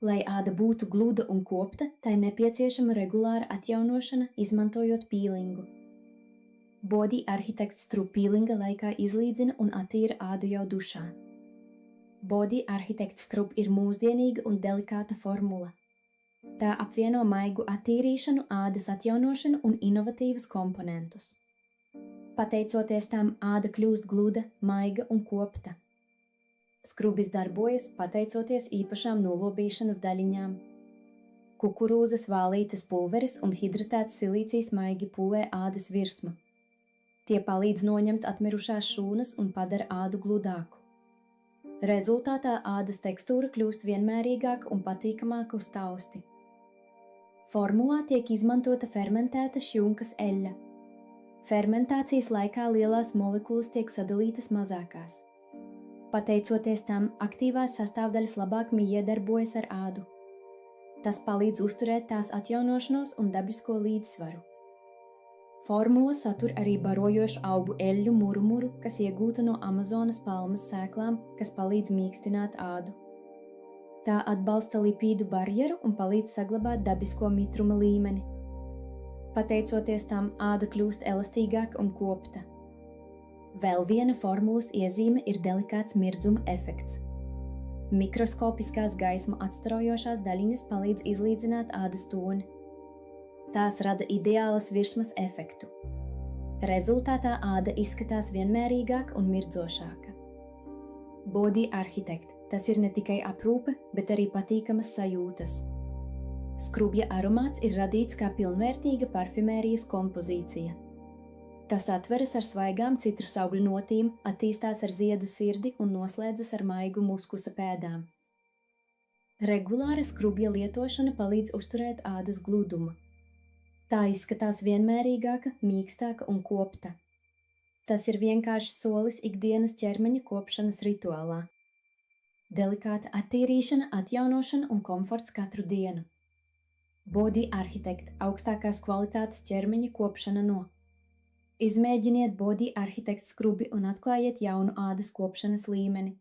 Lai āda būtu gluda un kopta, tai nepieciešama regulāra atjaunošana, izmantojot pīlingu. Body Architect Scrub pīlinga laikā izlīdzina un attīra ādu jau dušā. Body Architect Scrub ir mūsdienīga un delikāta formula. Tā apvieno maigu attīrīšanu, ādas atjaunošanu un inovatīvus komponentus. Pateicoties tam, āda kļūst gluda, maiga un kopta. Skrubis darbojas pateicoties īpašām nolobīšanas daļiņām. Kukurūzas vālītes pulveris un hidratēts silīcijs maigi pūvē ādas virsmu. Tie palīdz noņemt atmirušās šūnas un padara ādu gludāku. Rezultātā ādas tekstūra kļūst vienmērīgāka un patīkamāka uz tausti. Formulā tiek izmantota fermentēta šjunkas eļļa. Fermentācijas laikā lielās molekulas tiek sadalītas mazākās. Pateicoties tam, aktīvās sastāvdaļas labāk iedarbojas ar ādu. Tas palīdz uzturēt tās atjaunošanos un dabisko līdzsvaru. Formula satur arī barojošu augu eļļu murmuru, kas iegūta no Amazonas palmas sēklām, kas palīdz mīkstināt ādu. Tā atbalsta lipīdu barjeru un palīdz saglabāt dabisko mitruma līmeni. Pateicoties tam, āda kļūst elastīgāka un kopta. Vēl viena formulas iezīme ir delikāts mirdzuma efekts. Mikroskopiskās gaismu atstarojošās daļiņas palīdz izlīdzināt ādas toni. Tās rada ideālas virsmas efektu. Rezultātā āda izskatās vienmērīgāka un mirdzošāka. Body Architect – tas ir ne tikai aprūpe, bet arī patīkamas sajūtas. Skrubja aromāts ir radīts kā pilnvērtīga parfimērijas kompozīcija. Tas atveras ar svaigām citrusaugļu notīm, attīstās ar ziedu sirdi un noslēdzas ar maigu muskusa pēdām. Regulāra skrubja lietošana palīdz uzturēt ādas gludumu. Tā izskatās vienmērīgāka, mīkstāka un kopta. Tas ir vienkāršs solis ikdienas ķermeņa kopšanas rituālā. Delikāta attīrīšana, atjaunošana un komforts katru dienu. Body Architect – augstākās kvalitātes ķermeņa kopšana no. Izmēģiniet Body Architect skrubi un atklājiet jaunu ādas kopšanas līmeni.